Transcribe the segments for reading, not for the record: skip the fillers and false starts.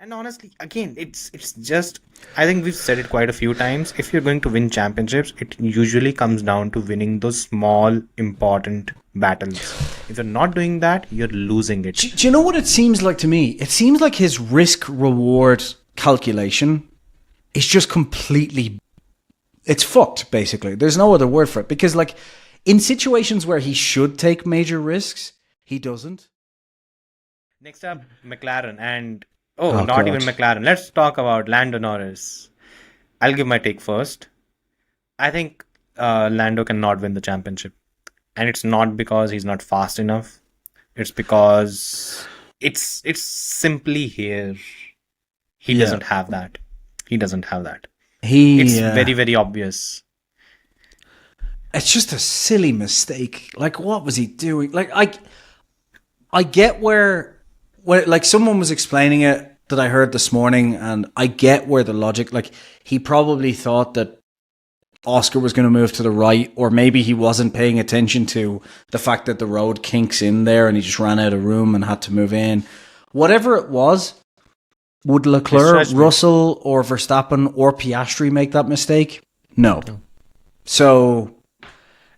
And honestly, again, it's just, I think we've said it quite a few times. If you're going to win championships, it usually comes down to winning those small, important battles. If you're not doing that, you're losing it. Do you know what it seems like to me? It seems like his risk reward calculation is just completely, it's fucked, basically. There's no other word for it. Because, like, in situations where he should take major risks, he doesn't. Next up, McLaren. And Oh, not God. even McLaren. Let's talk about Lando Norris. I'll give my take first. I think Lando cannot win the championship. And it's not because he's not fast enough. It's because it's simply here. He Yeah. doesn't have that. He doesn't have that. He, It's very, very obvious. it's just a silly mistake. Like, what was he doing? Like, I get where like someone was explaining it that I heard this morning, and I get where the logic, like, he probably thought that Oscar was going to move to the right, or maybe he wasn't paying attention to the fact that the road kinks in there and he just ran out of room and had to move in. Whatever it was, would Leclerc, Misjudgment. Russell, or Verstappen, or Piastri make that mistake? No. So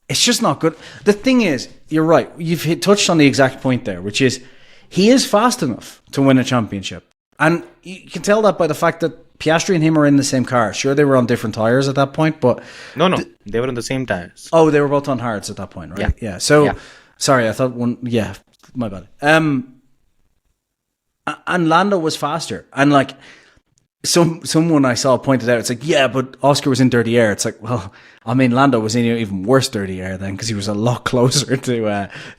it's just not good. The thing is, you're right. You've touched on the exact point there, which is he is fast enough to win a championship. And you can tell that by the fact that Piastri and him are in the same car. Sure, they were on different tires at that point, but No, they were on the same tires. oh, they were both on hards at that point, right? Yeah. So, Yeah. sorry, I thought one. Yeah, my bad. And Lando was faster, and like someone I saw pointed out, it's like, yeah, but Oscar was in dirty air. It's like, well, I mean, Lando was in even worse dirty air then, because he was a lot closer to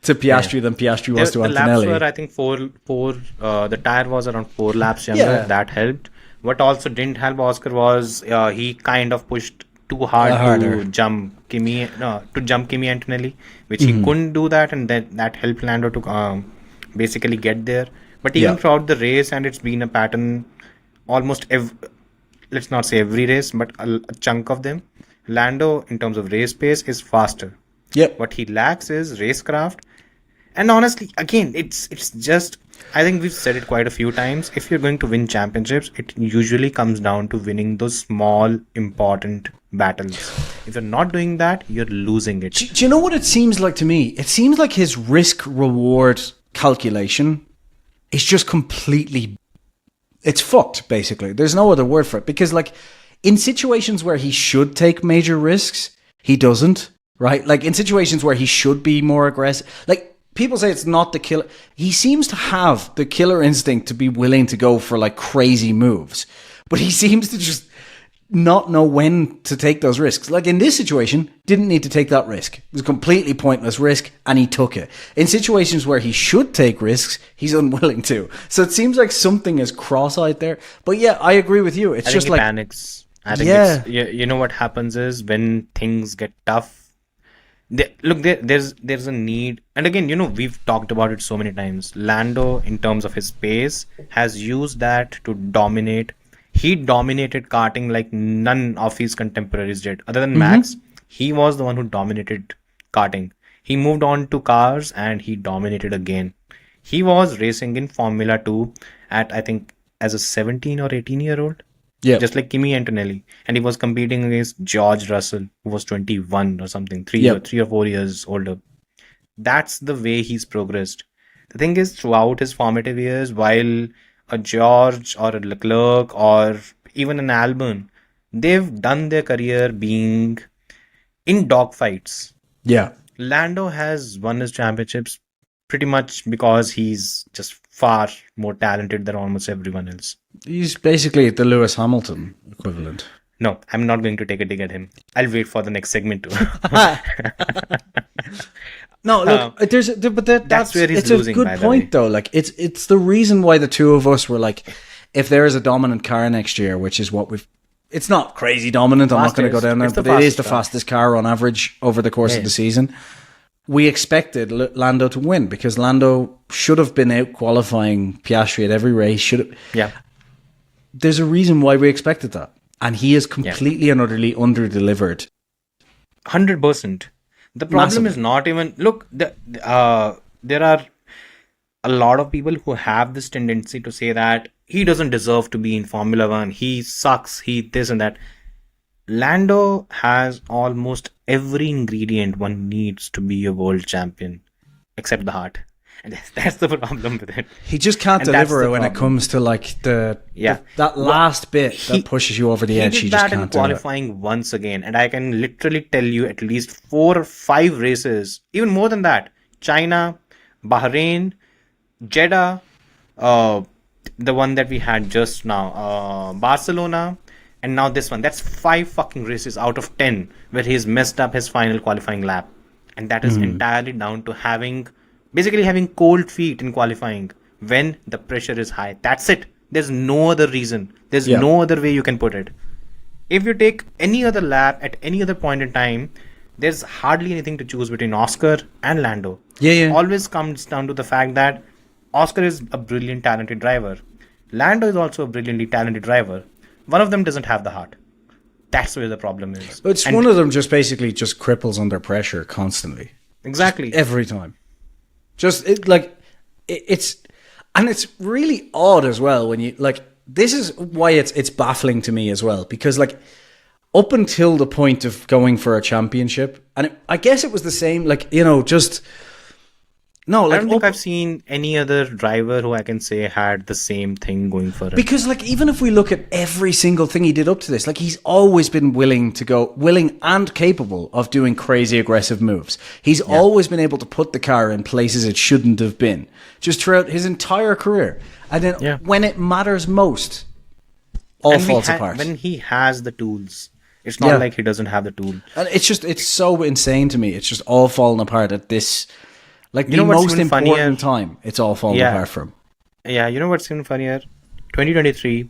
Piastri than Piastri was to The laps Antonelli. were, I think, the tire was around 4 laps younger. Yeah. That helped. What also didn't help Oscar was he kind of pushed too hard Harder. to jump Kimi Antonelli, which he couldn't do that, and then that helped Lando to basically get there. But even Yeah. throughout the race, and it's been a pattern almost let's not say every race, but a chunk of them, Lando, in terms of race pace, is faster. Yep. What he lacks is racecraft. And honestly, again, it's just, I think we've said it quite a few times. If you're going to win championships, it usually comes down to winning those small, important battles. If you're not doing that, you're losing it. Do you know what it seems like to me? It seems like his risk reward calculation is just completely, it's fucked, basically. There's no other word for it. Because, like, in situations where he should take major risks, he doesn't, right? Like, in situations where he should be more aggressive, like, people say it's not the killer. He seems to have the killer instinct to be willing to go for, like, crazy moves. But he seems to just not know when to take those risks. Like in this situation, didn't need to take that risk. It was a completely pointless risk, and he took it. In situations where he should take risks, he's unwilling to. So it seems like something is cross-eyed there. But yeah, I agree with you. It's I just think he like panics. I think Yeah. you know what happens is when things get tough. There's a need, and again, we've talked about it so many times. Lando, in terms of his pace, has used that to dominate. He dominated karting like none of his contemporaries did. Other than Max, he was the one who dominated karting. He moved on to cars and he dominated again. He was racing in Formula 2 at, I think, as a 17 or 18-year-old, yeah, just like Kimi Antonelli. And he was competing against George Russell, who was 21 or something, Yep. 3 or 4 years older. That's the way he's progressed. The thing is, throughout his formative years, while a George or a Leclerc or even an Albon, they've done their career being in dogfights. yeah. Lando has won his championships pretty much because he's just far more talented than almost everyone else. He's basically the Lewis Hamilton equivalent. No, I'm not going to take a dig at him. I'll wait for the next segment to. No, look, that's where he's it's losing, a good by the point way. though. Like it's the reason why the two of us were like, if there is a dominant car next year, which is what we've, it's not crazy dominant. I'm not going to go Fastest. down there, It's the but it is the fastest car. fastest car on average over the course of Yeah. the season. We expected Lando to win because Lando should have been out qualifying Piastri at every race. Should have. Yeah. There's a reason why we expected that, and he is completely and utterly under-delivered. 100%. The problem is not even, look, there are a lot of people who have this tendency to say that he doesn't deserve to be in Formula One. He sucks. He this and that. Lando has almost every ingredient one needs to be a world champion, except the heart. And that's the problem with it. He just can't And that's deliver the it when it problem. comes to like Yeah. that last bit He- that pushes you over the edge. He He did just that in can't do it. qualifying once again, and I can literally tell you at least 4 or 5 races, even more than that. China, Bahrain, Jeddah, uh, the one that we had just now, Barcelona, and now this one. That's 5 fucking races out of 10 where he's messed up his final qualifying lap, and that is entirely down to basically having cold feet in qualifying when the pressure is high. That's it. There's no other reason. There's Yeah. no other way you can put it. If you take any other lap at any other point in time, there's hardly anything to choose between Oscar and Lando. Yeah. Always comes down to the fact that Oscar is a brilliant, talented driver. Lando is also a brilliantly talented driver. One of them doesn't have the heart. That's where the problem is. But And one of them just basically just cripples under pressure constantly, exactly. every time. Just it's and it's really odd as well when you like. This is why it's baffling to me as well, because like up until the point of going for a championship, and I guess it was the same. Like just no, I like don't think up- I've seen any other driver who I can say had the same thing going for him. Because like even if we look at every single thing he did up to this, like he's always been willing and capable of doing crazy aggressive moves. He's always been able to put the car in places it shouldn't have been, just throughout his entire career. And then when it matters most, all And falls apart. when he has the tools. It's not like he doesn't have the tool. And it's so insane to me. It's just all falling apart at this, like You the know what's most even important funnier? time. It's all falling Yeah. apart from. Yeah, you know what's even funnier? 2023,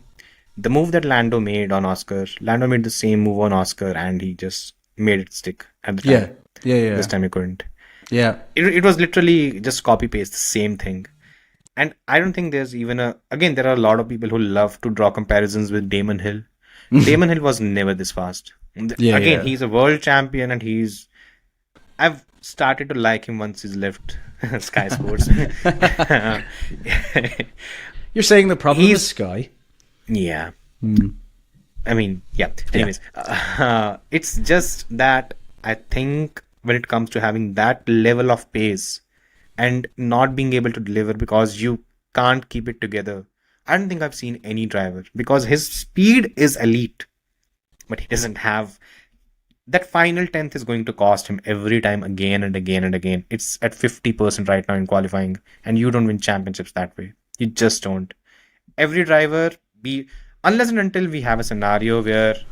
the move that Lando made on Oscar, Lando made the same move on Oscar and he just made it stick at the time. Yeah. This time he couldn't. Yeah. It was literally just copy paste the same thing. And I don't think there's even again, there are a lot of people who love to draw comparisons with Damon Hill. Damon Hill was never this fast. Again, he's a world champion and I've started to like him once he's left Sky Sports. You're saying the problem is He's- Sky? Yeah. I mean, yeah. Anyways, it's just that I think when it comes to having that level of pace and not being able to deliver because you can't keep it together, I don't think I've seen any driver because his speed is elite, but he doesn't have that final tenth is going to cost him every time again and again and again. It's at 50% right now in qualifying, and you don't win championships that way. You just don't. Every driver, unless and until we have a scenario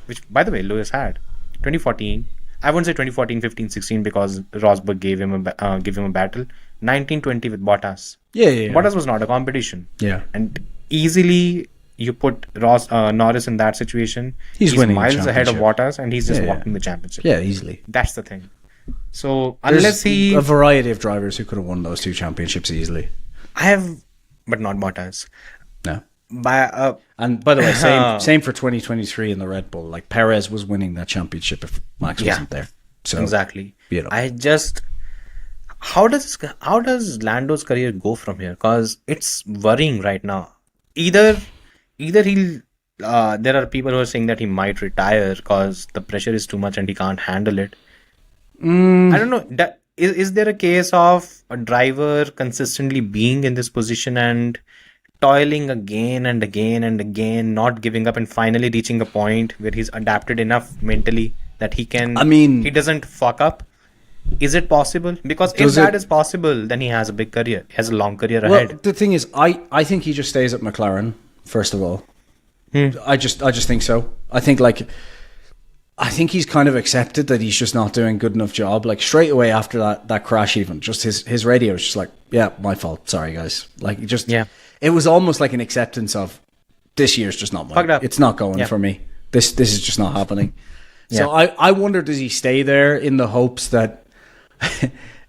which by the way, Lewis had 2014. I wouldn't say 2014, 15, 16 because Rosberg gave him a battle. 1920 with Bottas. Yeah. Bottas was not a competition. Yeah. And easily you put Norris in that situation. He's winning the miles ahead of championship. Bottas, and he's just Yeah, walking the championship. Yeah, easily. That's the thing. So There's a variety of drivers who could have won those two championships easily. but not Bottas. No. And by the way, same for 2023 in the Red Bull. Like Perez was winning that championship if Max wasn't there. So exactly. you know. How does Lando's career go from here? Because it's worrying right now. Either he'll. There are people who are saying that he might retire because the pressure is too much and he can't handle it. I don't know. Is there a case of a driver consistently being in this position and toiling again and again and again, not giving up, and finally reaching a point where he's adapted enough mentally that he can? He doesn't fuck up. Is it possible? Because if that is possible, then he has a big career. He has a long career ahead. Well, the thing is, I think he just stays at McLaren. First of all, I just think so. I think he's kind of accepted that he's just not doing a good enough job. Like straight away after that crash, even just his radio was just like, yeah, my fault. Sorry, guys. Like it was almost like an acceptance of this year's just not mine. It's not going for me. This is just not happening. Yeah. So I wonder, does he stay there in the hopes that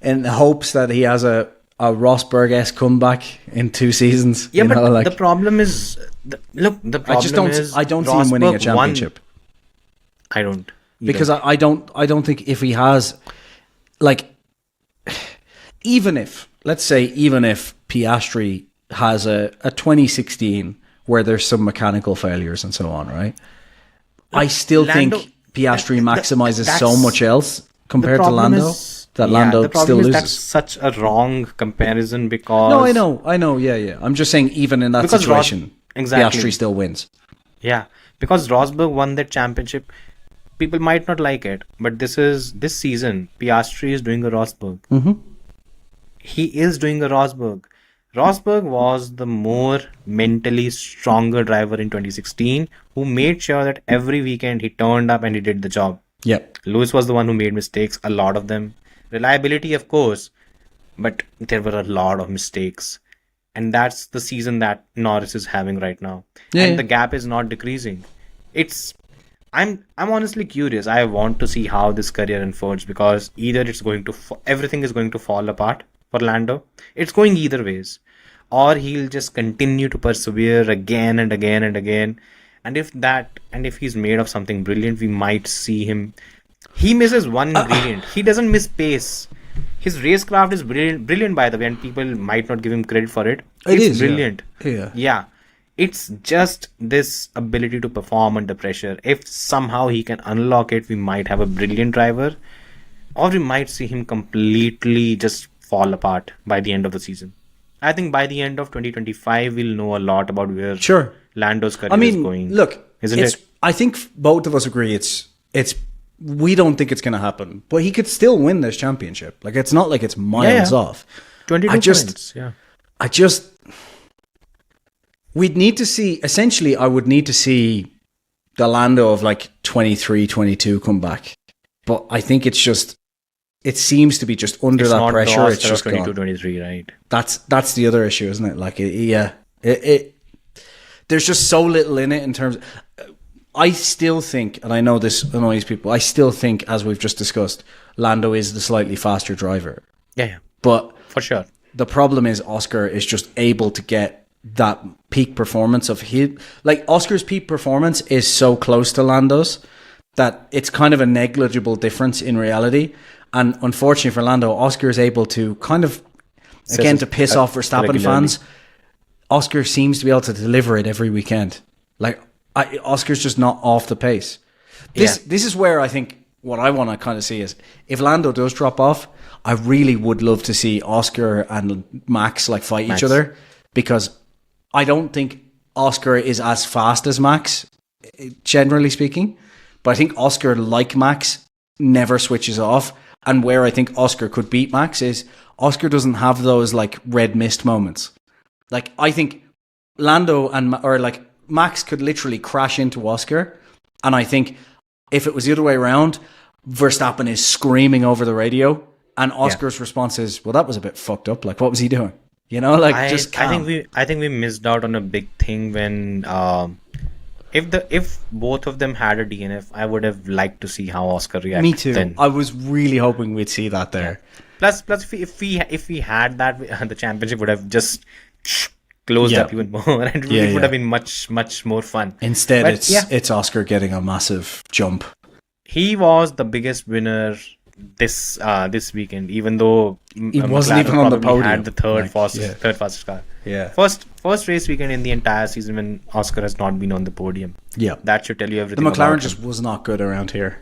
he has a Rosberg-esque comeback in 2 seasons? Yeah, but the problem is, I don't see him winning a championship. I don't either. Because I don't think if he has, like, even if Piastri has a 2016 where there's some mechanical failures and so on, right? I still Lando, think Piastri maximizes so that's much else the compared to problem Lando is that yeah, Lando the still problem is that's loses. such a wrong comparison No, because I know, yeah. I'm just saying, even in that because Ros situation, exactly Piastri still wins. yeah, because Rosberg won that championship. People might not like it, but this season Piastri is doing a Rosberg. Mm-hmm. He is doing a Rosberg. Rosberg was the more mentally stronger driver in 2016 who made sure that every weekend he turned up and he did the job. Yep. Lewis was the one who made mistakes, a lot of them. Reliability, of course, but there were a lot of mistakes. And that's the season that Norris is having right now. Yeah, And yeah. the gap is not decreasing. It's I'm honestly curious. I want to see how this career unfolds because either it's going to everything is going to fall apart for Lando. It's going either ways, or he'll just continue to persevere again and again and again. And if he's made of something brilliant, we might see him. He misses one ingredient. He doesn't miss pace. His racecraft is brilliant by the way, and people might not give him credit for it. It It's is, yeah. brilliant. Yeah. Yeah. It's just this ability to perform under pressure. If somehow he can unlock it, we might have a brilliant driver, or we might see him completely just fall apart by the end of the season. I think by the end of 2025, we'll know a lot about where Sure. Lando's career I is mean, going. look, Isn't it's. it? I think both of us agree it's. We don't think it's going to happen, but he could still win this championship. Like, it's not like it's miles Yeah. off. 22 I just- points. Yeah. I just. We'd need to see. Essentially, I would need to see the Lando of like 23, 22 come back. But I think it's just. It seems to be just under It's that not pressure. the It's Oscar just of 22, gone. 23, right? That's the other issue, isn't it? Like, it there's just so little in it in terms. I still think, and I know this annoys people, I still think, as we've just discussed, Lando is the slightly faster driver. Yeah. But For sure. the problem is Oscar is just able to get that peak performance of his. Like, Oscar's peak performance is so close to Lando's that it's kind of a negligible difference in reality. And unfortunately for Lando, Oscar is able to kind of, again, to piss off Verstappen regularly. fans, Oscar seems to be able to deliver it every weekend. Like, Oscar's just not off the pace. This is where I think what I want to kind of see is if Lando does drop off, I really would love to see Oscar and Max like fight each other, because I don't think Oscar is as fast as Max, generally speaking. But I think Oscar, like Max, never switches off. And where I think Oscar could beat Max is Oscar doesn't have those like red mist moments. Like, I think Lando or like Max could literally crash into Oscar. And I think if it was the other way around, Verstappen is screaming over the radio and Oscar's response is, well, that was a bit fucked up. Like, what was he doing? You know, like, just calm. I think we missed out on a big thing when if both of them had a DNF, I would have liked to see how Oscar reacted. Me too. Then. I was really hoping we'd see that there. Plus, if we had that, the championship would have just closed up even more, and it would have been much more fun. Instead, But it's Oscar getting a massive jump. he was the biggest winner this weekend, even though He wasn't even on the podium. Had the third Like, fastest car. Yeah. First race weekend in the entire season when Oscar has not been on the podium. Yeah. That should tell you The everything. McLaren about him. just was not good around here.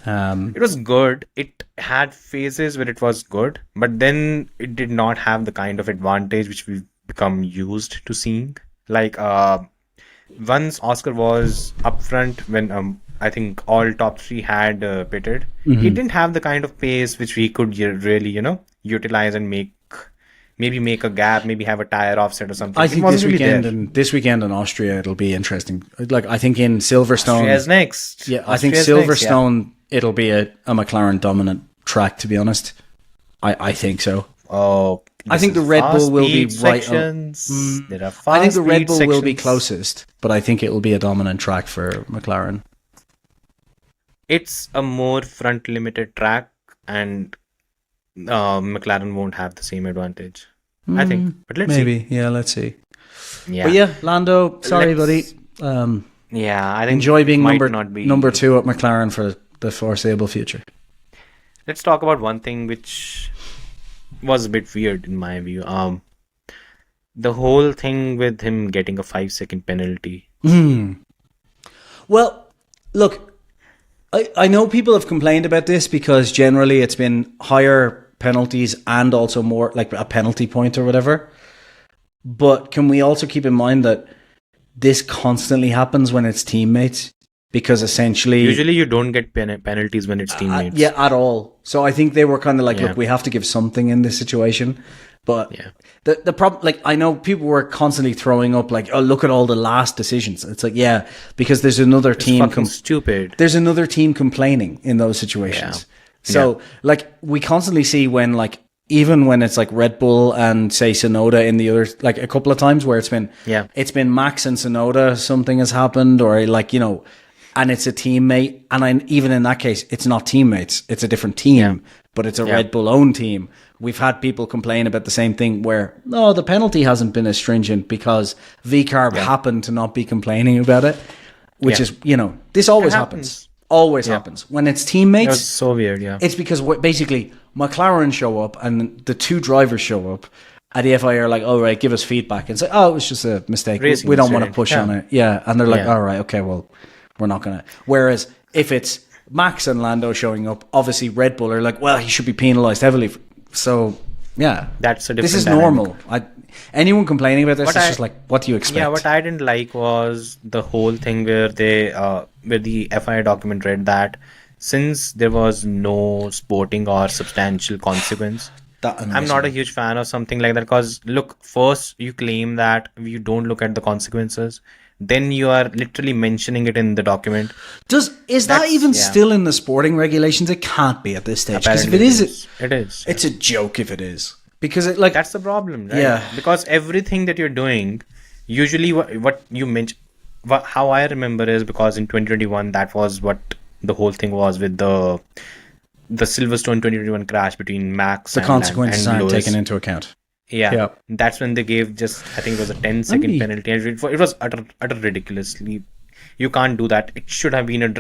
It was good. It had phases where it was good, but then it did not have the kind of advantage which we've become used to seeing. Like once Oscar was up front when I think all top three had pitted, he didn't have the kind of pace which we could really utilize and maybe make a gap, maybe have a tire offset or something. I It think wasn't really there. this weekend in Austria it'll be interesting. Like, I think in Silverstone, Austria's next. yeah, I think Austria's next, yeah. Silverstone it'll be a McLaren dominant track. To be honest, I think so. Oh, I think the Red Bull will be right. There are I think the Red Bull fast-speed will be sections. closest, but I think it will be a dominant track for McLaren. It's a more front limited track, and McLaren won't have the same advantage. I think, but let's Maybe, yeah, let's see. see. Yeah, But yeah, Lando, sorry, Let's- buddy. yeah. I think Enjoy being might not be number 2 at McLaren for the foreseeable future. Let's talk about one thing which was a bit weird in my view. the whole thing with him getting a 5-second penalty. Well, look, I know people have complained about this because generally it's been higher penalties and also more like a penalty point or whatever. But can we also keep in mind that this constantly happens when it's teammates? Because essentially... Usually you don't get penalties when it's teammates. yeah, at all. So I think they were kind of like, Yeah. look, we have to give something in this situation. But Yeah. the problem, like, I know people were constantly throwing up, like, oh, look at all the last decisions. It's like, yeah, because there's another team. Fucking stupid. There's another team complaining in those situations. Yeah. So, like, we constantly see when, like, even when it's like Red Bull and say Sonoda in the other, like a couple of times where it's been Max and Sonoda, something has happened, or like, you know, and it's a teammate. And even in that case, it's not teammates. It's a different team, but it's a Red Bull owned team. We've had people complain about the same thing where, no, the penalty hasn't been as stringent because VCarb happened to not be complaining about it, which is, you know, this always happens. Always happens. When it's teammates, It's so weird, it's because basically McLaren show up and the two drivers show up and the FIA are like, all right, give us feedback. And say, oh, it was just a mistake. We don't want to push on it. Yeah. And they're like, all right, okay, well, we're not going to. Whereas if it's Max and Lando showing up, obviously Red Bull are like, well, he should be penalized heavily. So, yeah. That's a different This is dynamic. normal. Anyone complaining about this is just like, what do you expect? Yeah, what I didn't like was the whole thing where where the FIA document read that since there was no sporting or substantial consequence, I'm not a huge fan of something like that because look, first you claim that you don't look at the consequences, then you are literally mentioning it in the document. Is that even still in the sporting regulations? It can't be at this stage. Because if Apparently it is, it is. it's a joke if it is. Because it like That's the problem, right? Yeah. Because everything that you're doing, usually what you mention, how I remember is because in 2021, that was what the whole thing was with the Silverstone 2021 crash between Max the and consequences and aren't Lewis. taken into account. Yeah, that's when they gave just, I think it was a 10-second penalty. And it was utter ridiculously. You can't do that. It should have been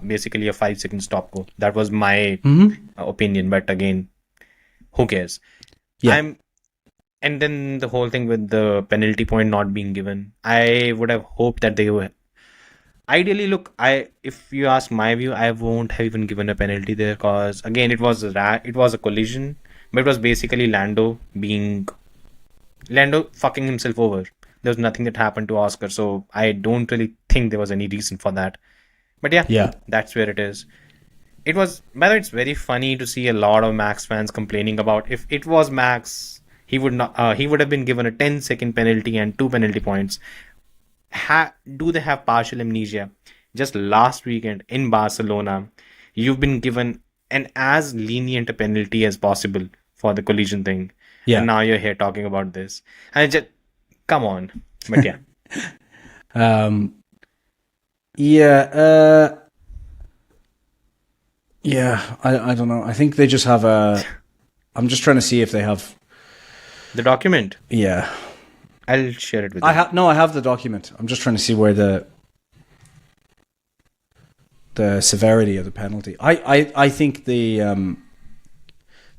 basically a 5-second stop go. That was my opinion. But again, who cares? Yeah. And then the whole thing with the penalty point not being given. I would have hoped that they were. Ideally, look, if you ask my view, I won't have even given a penalty there because again, it was a collision, but it was basically Lando fucking himself over. There was nothing that happened to Oscar, so I don't really think there was any reason for that. But yeah, that's where it is. It was, by the way, it's very funny to see a lot of Max fans complaining about if it was Max, he would have been given a 10-second penalty and 2 penalty points. Do they have partial amnesia? Just last weekend in Barcelona, you've been given an as lenient a penalty as possible for the collision thing. Yeah. And now you're here talking about this. And just, come on. But yeah. I don't know. I think they just have I'm just trying to see if they have The document. Yeah. I'll share it with you. I have the document. I'm just trying to see where the severity of the penalty. I think the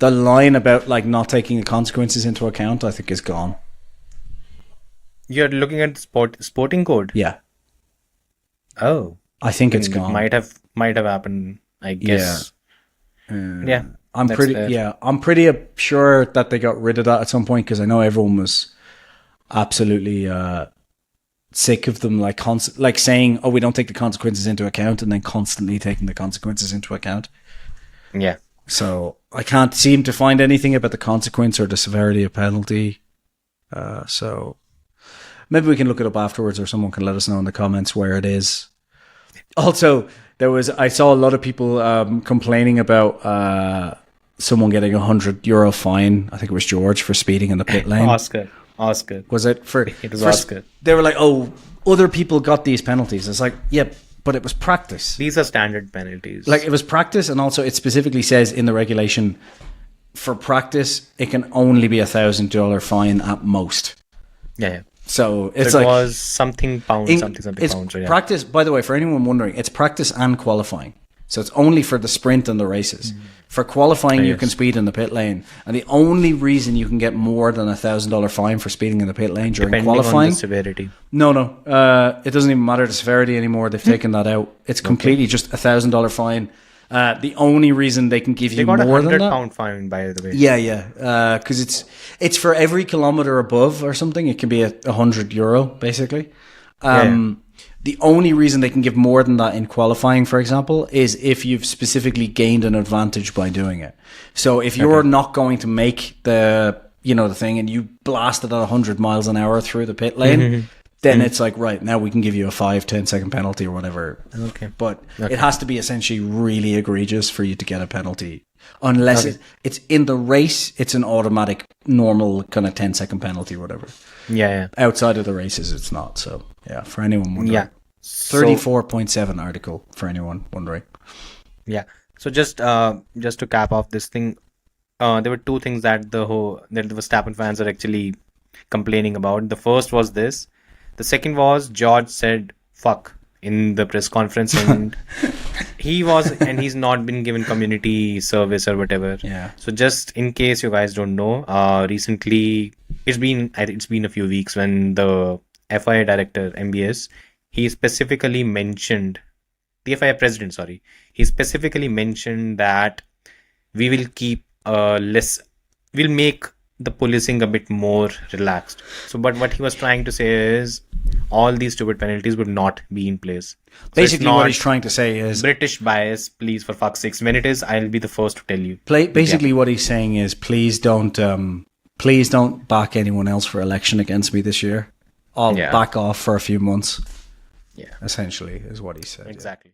line about like not taking the consequences into account, I think is gone. You're looking at sporting code? Yeah. Oh. I think it's It gone. might have happened, I guess. Yeah. I'm that's pretty fair. I'm pretty sure that they got rid of that at some point because I know everyone was absolutely sick of them like saying, oh, we don't take the consequences into account, and then constantly taking the consequences into account. Yeah. So I can't seem to find anything about the consequence or the severity of penalty. So maybe we can look it up afterwards, or someone can let us know in the comments where it is. Also, I saw a lot of people complaining about someone getting €100 fine. I think it was George for speeding in the pit lane. Oscar. Was it for? It was Oscar. They were like, "Oh, other people got these penalties." It's like, yeah, but it was practice. These are standard penalties. Like it was practice, and also it specifically says in the regulation for practice it can only be $1,000 fine at most. Yeah. So it's it like was something pounds, something it's pounds. So yeah. practice. By the way, for anyone wondering, it's practice and qualifying. So it's only for the sprint and the races. For qualifying, you can speed in the pit lane. And the only reason you can get more than $1,000 fine for speeding in the pit lane during Depending qualifying... on the severity. No. It doesn't even matter the severity anymore. They've taken that out. It's completely just $1,000 fine. The only reason they can give you more than that... They got a £100 fine, by the way. Yeah. Because it's for every kilometer above or something. It can be €100, basically. The only reason they can give more than that in qualifying, for example, is if you've specifically gained an advantage by doing it. So if you're not going to make the thing and you blast it at 100 miles an hour through the pit lane, then it's like, right, now we can give you a 5-10 second penalty or whatever. Okay. But it has to be essentially really egregious for you to get a penalty. Unless it's in the race, it's an automatic, normal kind of 10-second penalty or whatever. Yeah. Outside of the races, it's not. So, yeah, for anyone wondering. Yeah. 34.7 article, for anyone wondering. Yeah. So just to cap off this thing, there were two things that the Verstappen fans are actually complaining about. The first was this. The second was George said "fuck" in the press conference, and he's not been given community service or whatever. Yeah. So just in case you guys don't know, recently it's been a few weeks when the FIA director MBS he specifically mentioned the FIA president. Sorry, he specifically mentioned that we will keep we'll make the policing a bit more relaxed. So, but what he was trying to say is all these stupid penalties would not be in place. So basically, what he's trying to say is British bias, please, for fuck's sakes. When it is, I'll be the first to tell you. Basically, what he's saying is please don't back anyone else for election against me this year. I'll back off for a few months. Yeah, essentially is what he said. Exactly.